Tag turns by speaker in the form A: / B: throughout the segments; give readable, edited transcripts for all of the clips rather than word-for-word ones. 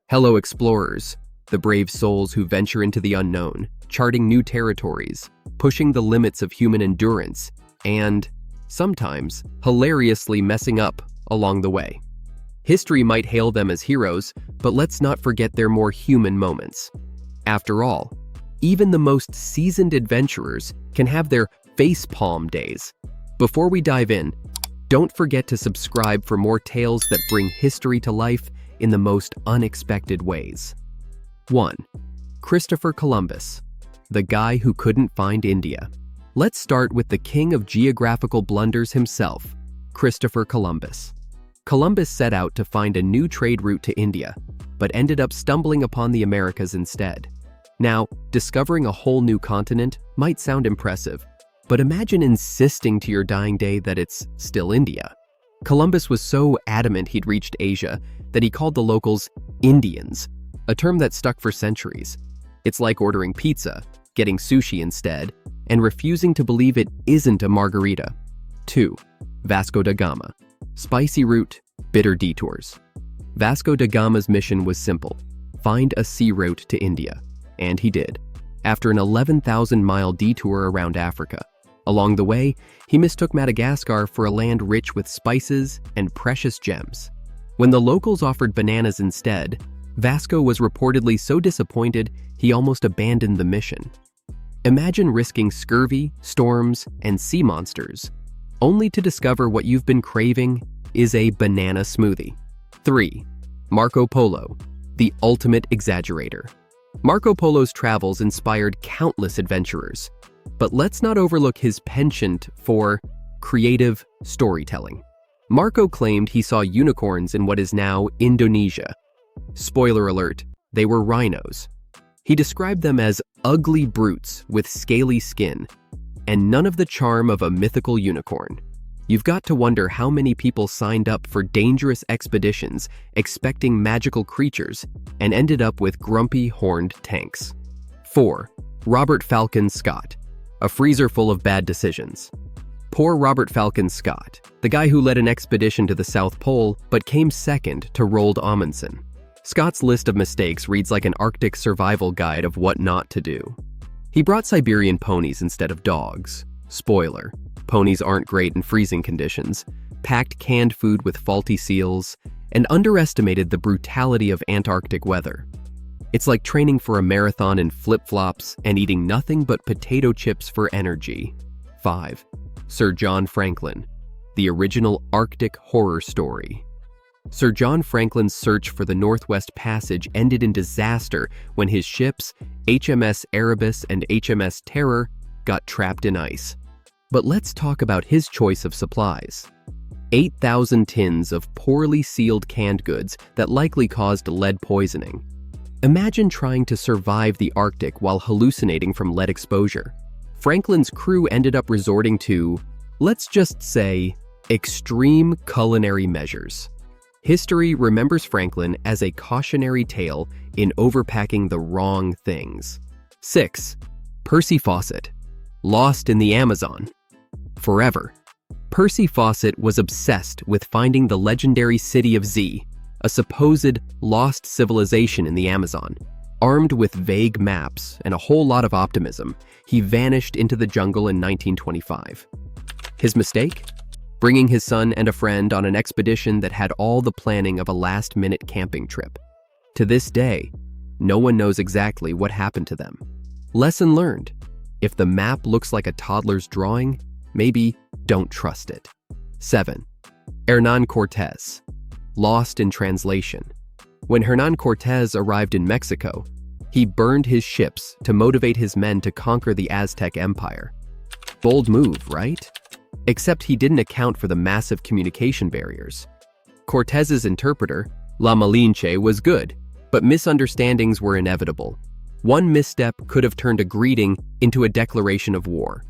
A: Hello, explorers, the brave souls who venture into the unknown, charting new territories, pushing the limits of human endurance, and, sometimes, hilariously messing up along the way. History might hail them as heroes, but let's not forget their more human moments. After all, even the most seasoned adventurers can have their facepalm days. Before we dive in, don't forget to subscribe for more tales that bring history to life in the most unexpected ways. 1. Christopher Columbus, the guy who couldn't find India. Let's start with the king of geographical blunders himself, Christopher Columbus. Columbus set out to find a new trade route to India, but ended up stumbling upon the Americas instead. Now, discovering a whole new continent might sound impressive, but imagine insisting to your dying day that it's still India. Columbus was so adamant he'd reached Asia that he called the locals Indians, a term that stuck for centuries. It's like ordering pizza, getting sushi instead, and refusing to believe it isn't a margarita. 2. Vasco de Gama. Spicy route, bitter detours. Vasco da Gama's mission was simple: find a sea route to India. And he did, after an 11,000-mile detour around Africa. Along the way, he mistook Madagascar for a land rich with spices and precious gems. When the locals offered bananas instead, Vasco was reportedly so disappointed he almost abandoned the mission. Imagine risking scurvy, storms, and sea monsters, only to discover what you've been craving is a banana smoothie. 3. Marco Polo, the ultimate exaggerator. Marco Polo's travels inspired countless adventurers, but let's not overlook his penchant for creative storytelling. Marco claimed he saw unicorns in what is now Indonesia. Spoiler alert, they were rhinos. He described them as ugly brutes with scaly skin, and none of the charm of a mythical unicorn. You've got to wonder how many people signed up for dangerous expeditions expecting magical creatures and ended up with grumpy horned tanks. 4. Robert Falcon Scott, a freezer full of bad decisions. Poor Robert Falcon Scott, the guy who led an expedition to the South Pole but came second to Roald Amundsen. Scott's list of mistakes reads like an Arctic survival guide of what not to do. He brought Siberian ponies instead of dogs. Spoiler, ponies aren't great in freezing conditions, packed canned food with faulty seals, and underestimated the brutality of Antarctic weather. It's like training for a marathon in flip-flops and eating nothing but potato chips for energy. 5. Sir John Franklin, the original Arctic horror story. Sir John Franklin's search for the Northwest Passage ended in disaster when his ships, HMS Erebus and HMS Terror, got trapped in ice. But let's talk about his choice of supplies. 8,000 tins of poorly sealed canned goods that likely caused lead poisoning. Imagine trying to survive the Arctic while hallucinating from lead exposure. Franklin's crew ended up resorting to, let's just say, extreme culinary measures. History remembers Franklin as a cautionary tale in overpacking the wrong things. 6. Percy Faucet, lost in the Amazon. Forever. Percy Faucet was obsessed with finding the legendary city of Z, a supposed lost civilization in the Amazon. Armed with vague maps and a whole lot of optimism, he vanished into the jungle in 1925. His mistake? Bringing his son and a friend on an expedition that had all the planning of a last-minute camping trip. To this day, no one knows exactly what happened to them. Lesson learned: if the map looks like a toddler's drawing, maybe don't trust it. 7. Hernan Cortez, lost in translation. When Hernan Cortez arrived in Mexico, he burned his ships to motivate his men to conquer the Aztec Empire. Bold move, right? Except he didn't account for the massive communication barriers. Cortez's interpreter, La Malinche, was good, but misunderstandings were inevitable. One misstep could have turned a greeting into a declaration of war.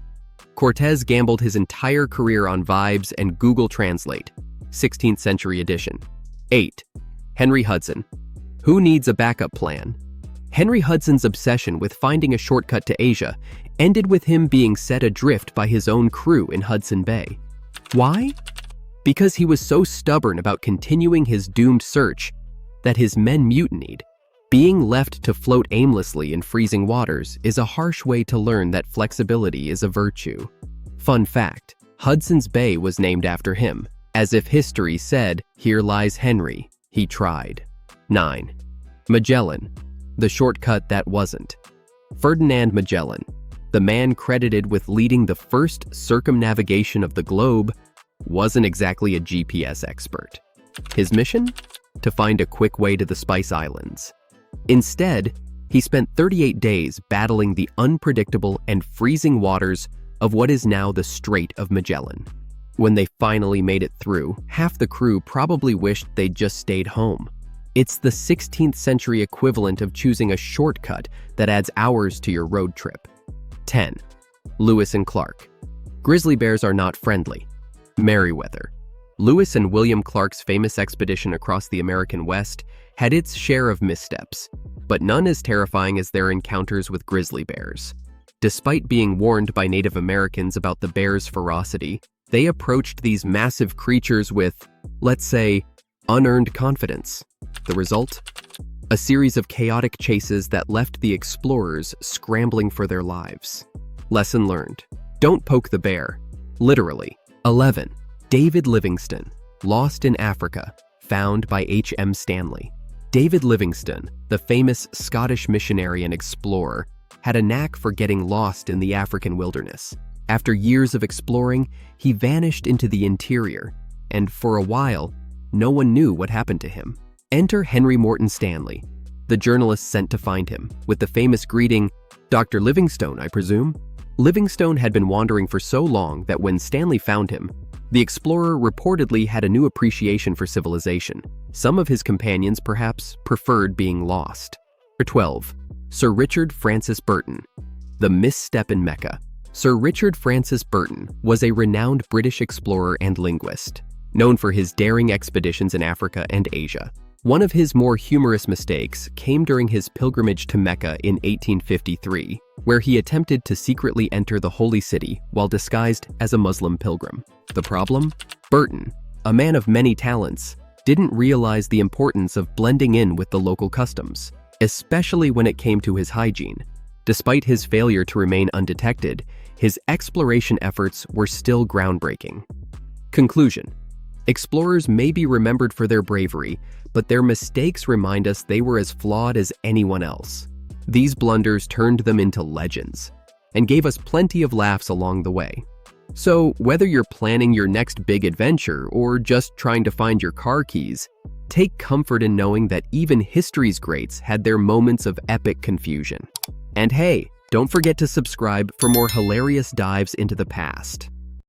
A: Cortez gambled his entire career on vibes and Google Translate, 16th century edition. 8. Henry Hudson. Who needs a backup plan? Henry Hudson's obsession with finding a shortcut to Asia ended with him being set adrift by his own crew in Hudson Bay. Why? Because he was so stubborn about continuing his doomed search that his men mutinied. Being left to float aimlessly in freezing waters is a harsh way to learn that flexibility is a virtue. Fun fact, Hudson's Bay was named after him, as if history said, "Here lies Henry, he tried." 9. Magellan, the shortcut that wasn't. Ferdinand Magellan, the man credited with leading the first circumnavigation of the globe, wasn't exactly a GPS expert. His mission? To find a quick way to the Spice Islands. Instead, he spent 38 days battling the unpredictable and freezing waters of what is now the Strait of Magellan. When they finally made it through, half the crew probably wished they'd just stayed home. It's the 16th century equivalent of choosing a shortcut that adds hours to your road trip. 10. Lewis and Clark. Grizzly bears are not friendly. Meriwether. Lewis and William Clark's famous expedition across the American West had its share of missteps, but none as terrifying as their encounters with grizzly bears. Despite being warned by Native Americans about the bears' ferocity, they approached these massive creatures with, let's say, unearned confidence. The result? A series of chaotic chases that left the explorers scrambling for their lives. Lesson learned. Don't poke the bear. Literally. 11. David Livingston, lost in Africa, found by H.M. Stanley. David Livingston, the famous Scottish missionary and explorer, had a knack for getting lost in the African wilderness. After years of exploring, he vanished into the interior, and for a while, no one knew what happened to him. Enter Henry Morton Stanley, the journalist sent to find him, with the famous greeting, "Dr. Livingstone, I presume?" Livingstone had been wandering for so long that when Stanley found him, the explorer reportedly had a new appreciation for civilization. Some of his companions perhaps preferred being lost. 12. Sir Richard Francis Burton, the misstep in Mecca. Sir Richard Francis Burton was a renowned British explorer and linguist, known for his daring expeditions in Africa and Asia. One of his more humorous mistakes came during his pilgrimage to Mecca in 1853, where he attempted to secretly enter the holy city while disguised as a Muslim pilgrim. The problem? Burton, a man of many talents, didn't realize the importance of blending in with the local customs, especially when it came to his hygiene. Despite his failure to remain undetected, his exploration efforts were still groundbreaking. Conclusion. Explorers may be remembered for their bravery, but their mistakes remind us they were as flawed as anyone else. These blunders turned them into legends and gave us plenty of laughs along the way. So, whether you're planning your next big adventure or just trying to find your car keys, take comfort in knowing that even history's greats had their moments of epic confusion. And hey, don't forget to subscribe for more hilarious dives into the past.